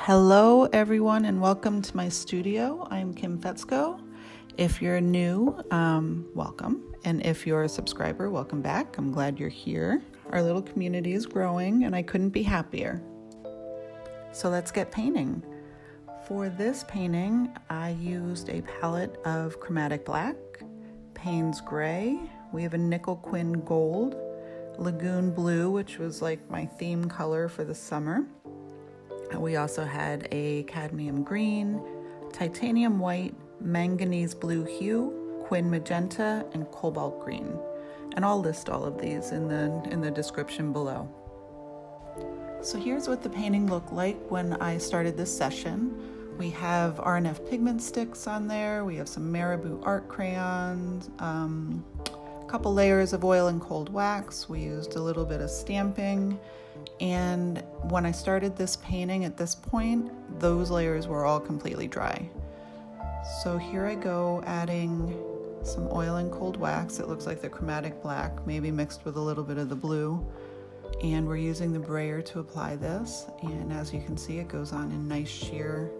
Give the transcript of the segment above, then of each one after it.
Hello everyone and welcome to my studio. I'm Kim Fetzko. If you're new, welcome. And if you're a subscriber, welcome back. I'm glad you're here. Our little community is growing and I couldn't be happier. So let's get painting. For this painting, I used a palette of Chromatic Black, Payne's Gray, we have a Nickel Quin Gold, Lagoon Blue, which was like my theme color for the summer. We also had a Cadmium Green, Titanium White, Manganese Blue Hue, Quin Magenta, and Cobalt Green. And I'll list all of these in the description below. So here's what the painting looked like when I started this session. We have RNF pigment sticks on there, we have some Marabou art crayons, a couple layers of oil and cold wax, we used a little bit of stamping, and when I started this painting at this point, those layers were all completely dry. So here I go adding some oil and cold wax. It looks like the Chromatic Black, maybe mixed with a little bit of the blue. And we're using the Brayer to apply this. And as you can see, it goes on in nice sheer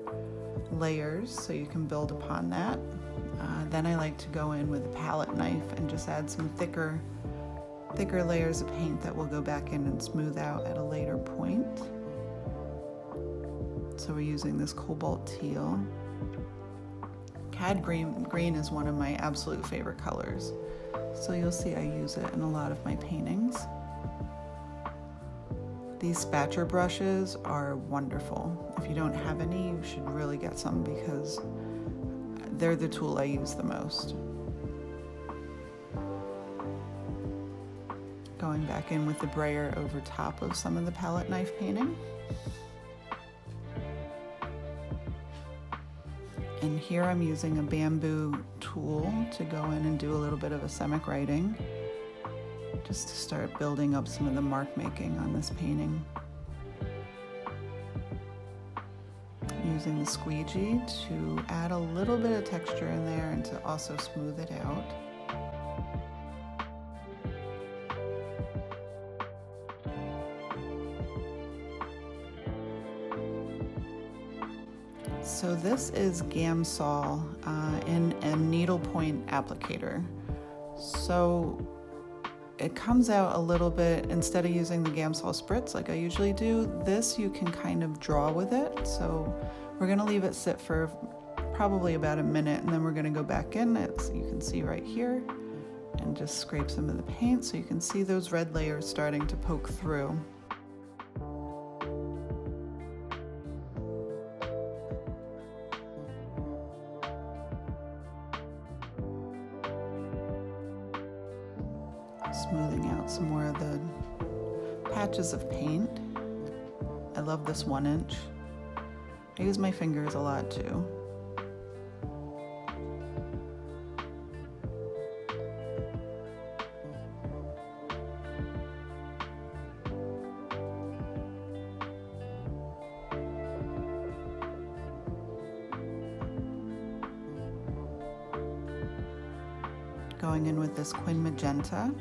layers, so you can build upon that. Then I like to go in with a palette knife and just add some thicker layers of paint that will go back in and smooth out at a later point. So we're using this Cobalt teal. Green is one of my absolute favorite colors. So you'll see I use it in a lot of my paintings. These spatcher brushes are wonderful. If you don't have any, you should really get some because they're the tool I use the most. Going back in with the Brayer over top of some of the palette knife painting. And here I'm using a bamboo tool to go in and do a little bit of a semic writing, just to start building up some of the mark making on this painting. Using the Squeegee to add a little bit of texture in there and to also smooth it out. So this is Gamsol in a needlepoint applicator. So it comes out a little bit, instead of using the Gamsol spritz like I usually do, this you can kind of draw with it. So we're gonna leave it sit for probably about a minute and then we're gonna go back in, as you can see right here, and just scrape some of the paint so you can see those red layers starting to poke through. Smoothing out some more of the patches of paint. I love this 1 inch. I use my fingers a lot too. Going in with this Quin Magenta.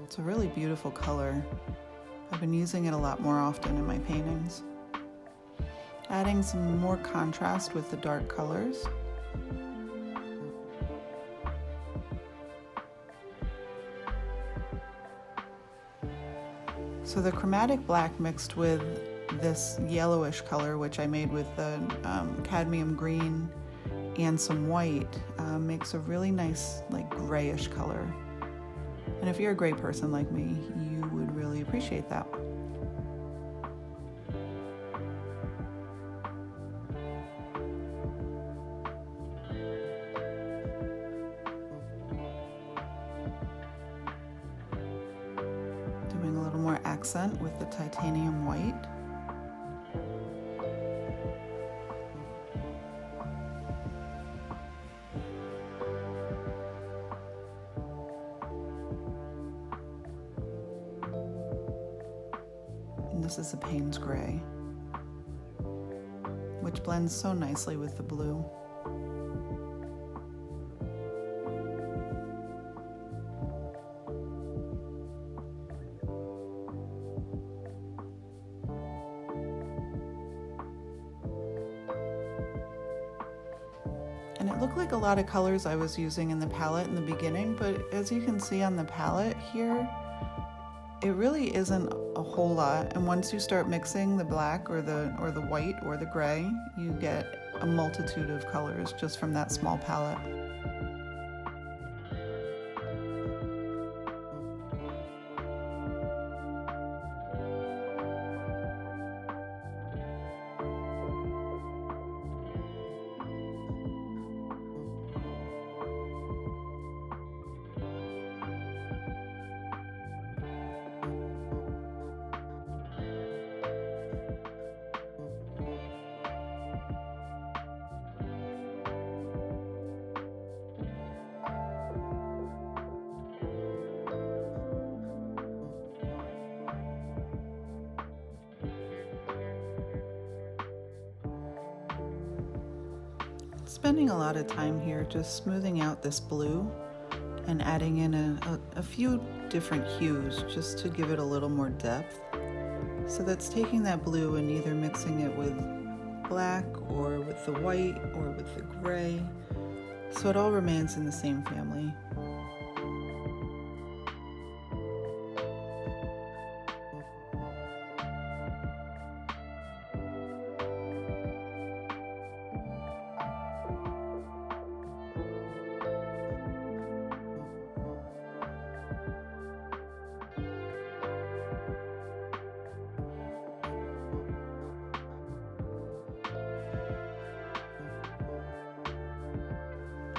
It's a really beautiful color. I've been using it a lot more often in my paintings. Adding some more contrast with the dark colors. So the Chromatic Black mixed with this yellowish color, which I made with the Cadmium Green and some white, makes a really nice like grayish color. And if you're a gray person like me, you would really appreciate that. Doing a little more accent with the Titanium White. This is the Payne's Gray, which blends so nicely with the blue. it looked like a lot of colors I was using in the palette in the beginning, but as you can see on the palette here, it really isn't a whole lot. And once you start mixing the black or the white or the gray, you get a multitude of colors just from that small palette. Spending a lot of time here just smoothing out this blue and adding in a few different hues just to give it a little more depth. So that's taking that blue and either mixing it with black or with the white or with the gray, so it all remains in the same family.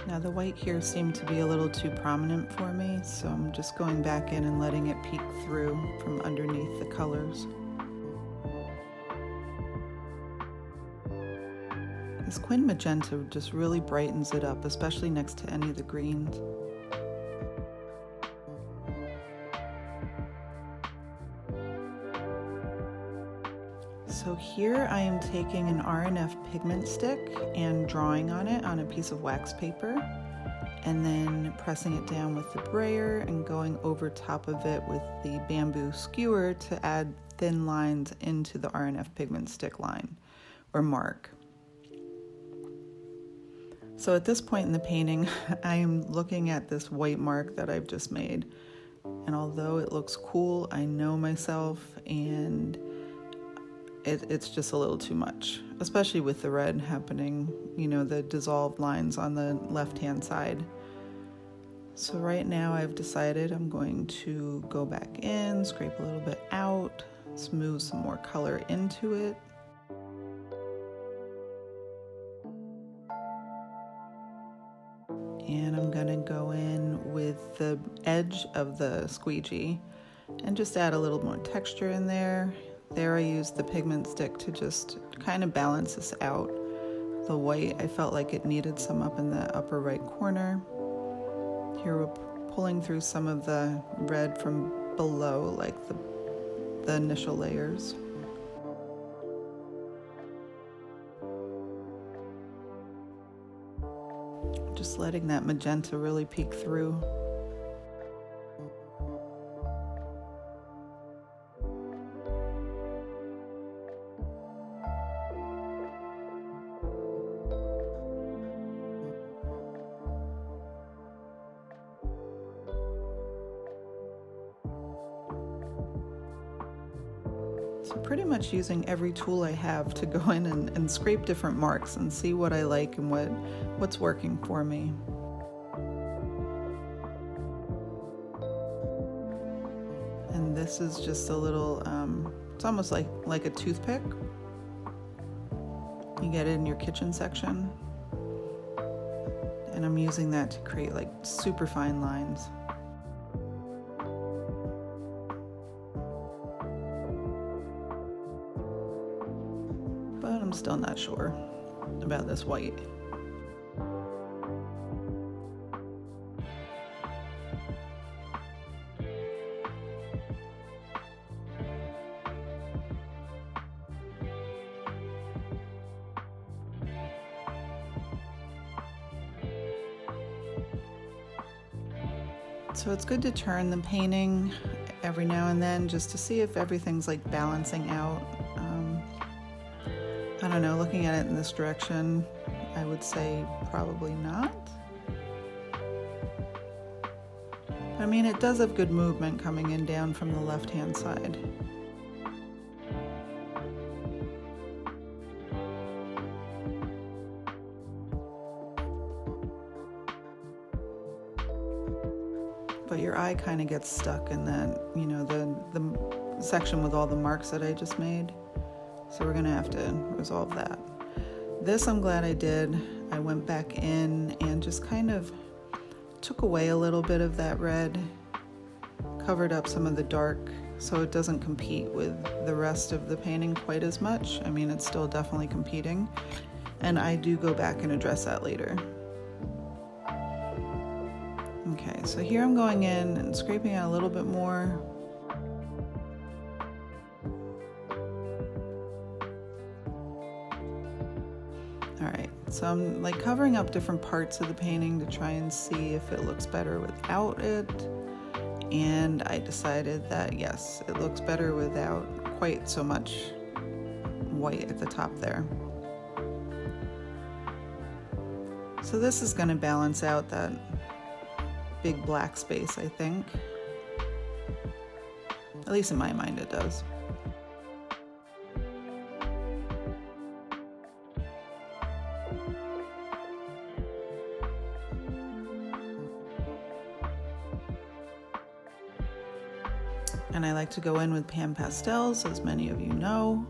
Now the white here seemed to be a little too prominent for me, so I'm just going back in and letting it peek through from underneath the colors. This Quin Magenta just really brightens it up, especially next to any of the greens. So here I am taking an R&F pigment stick and drawing on it on a piece of wax paper, and then pressing it down with the brayer and going over top of it with the bamboo skewer to add thin lines into the R&F pigment stick line or mark. So at this point in the painting, I am looking at this white mark that I've just made, and although it looks cool, I know myself, and it's just a little too much, especially with the red happening, you know, the dissolved lines on the left-hand side. So right now I've decided I'm going to go back in, scrape a little bit out, smooth some more color into it. And I'm gonna go in with the edge of the squeegee and just add a little more texture in there. There I used the pigment stick to just kind of balance this out. The white, I felt like it needed some up in the upper right corner. Here we're pulling through some of the red from below, like the initial layers. Just letting that magenta really peek through. So pretty much using every tool I have to go in and scrape different marks and see what I like and what's working for me. And this is just a little, it's almost like a toothpick. You get it in your kitchen section. And I'm using that to create like super fine lines. But I'm still not sure about this white. So it's good to turn the painting every now and then just to see if everything's like balancing out. I don't know, looking at it in this direction, I would say probably not. I mean, it does have good movement coming in down from the left-hand side. But your eye kind of gets stuck in that, you know, the section with all the marks that I just made. So we're gonna have to resolve that. This I'm glad I did. I went back in and just kind of took away a little bit of that red, covered up some of the dark so it doesn't compete with the rest of the painting quite as much. I mean, it's still definitely competing, and I do go back and address that later. Okay, so here I'm going in and scraping out a little bit more. All right, so I'm like covering up different parts of the painting to try and see if it looks better without it. And I decided that yes, it looks better without quite so much white at the top there. So this is going to balance out that big black space, I think. At least in my mind it does. And I like to go in with pan pastels, as many of you know,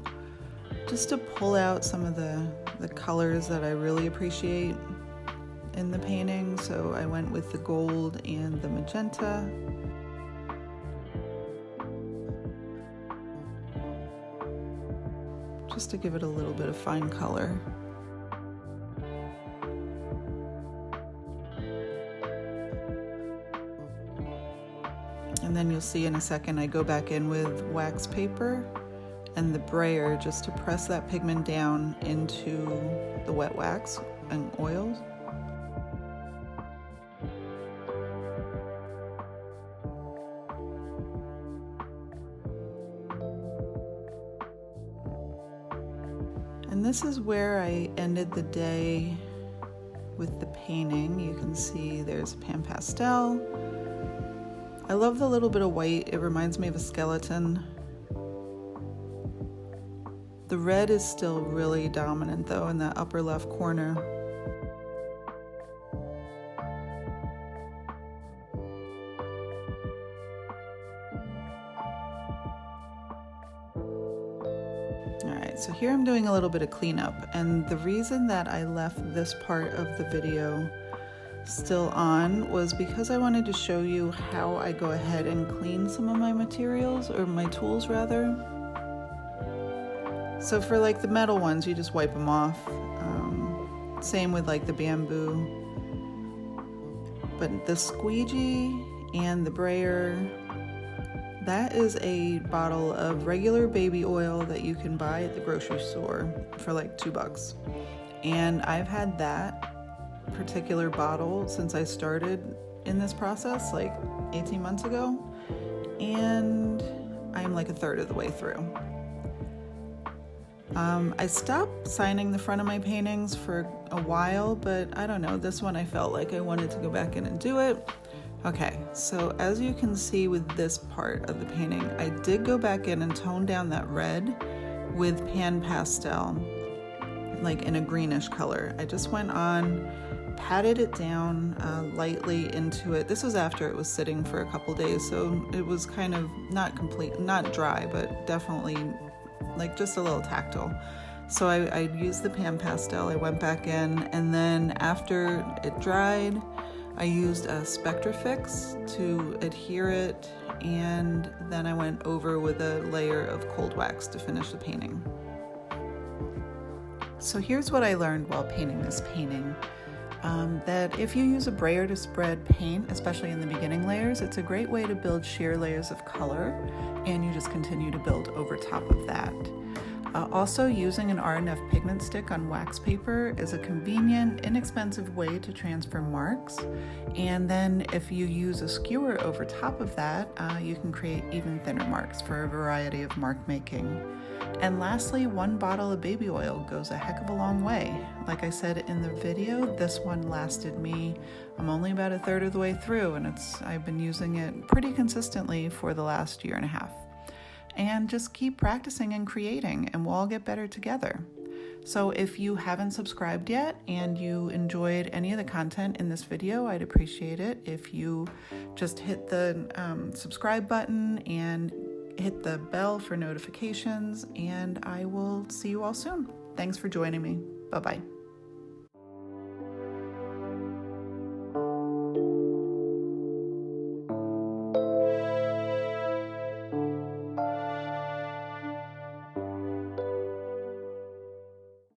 just to pull out some of the colors that I really appreciate in the painting. So I went with the gold and the magenta. Just to give it a little bit of fine color. And then you'll see in a second I go back in with wax paper and the brayer just to press that pigment down into the wet wax and oils. And this is where I ended the day with the painting. You can see there's a pan pastel. I love the little bit of white. It reminds me of a skeleton. The red is still really dominant though in that upper left corner. So here I'm doing a little bit of cleanup, and the reason that I left this part of the video still on was because I wanted to show you how I go ahead and clean some of my materials, or my tools rather. So for like the metal ones, you just wipe them off. Same with like the bamboo. But the Squeegee and the Brayer, that is a bottle of regular baby oil that you can buy at the grocery store for like $2. And I've had that particular bottle since I started in this process like 18 months ago, and I'm like a third of the way through. I stopped signing the front of my paintings for a while, but I don't know, this one I felt like I wanted to go back in and do it. Okay, so as you can see with this part of the painting, I did go back in and tone down that red with pan pastel, like in a greenish color. I just went on, patted it down lightly into it. This was after it was sitting for a couple days, so it was kind of not dry, but definitely like just a little tactile. So I used the pan pastel, I went back in, and then after it dried, I used a Spectrafix to adhere it, and then I went over with a layer of cold wax to finish the painting. So here's what I learned while painting this painting. That if you use a brayer to spread paint, especially in the beginning layers, it's a great way to build sheer layers of color, and you just continue to build over top of that. Also, using an R&F pigment stick on wax paper is a convenient, inexpensive way to transfer marks. And then if you use a skewer over top of that, you can create even thinner marks for a variety of mark making. And lastly, 1 bottle of baby oil goes a heck of a long way. Like I said in the video, this one lasted me, I'm only about 1/3 of the way through, and I've been using it pretty consistently for the last 1.5 years. And just keep practicing and creating, and we'll all get better together. So if you haven't subscribed yet and you enjoyed any of the content in this video, I'd appreciate it if you just hit the subscribe button and hit the bell for notifications, and I will see you all soon. Thanks for joining me. Bye-bye.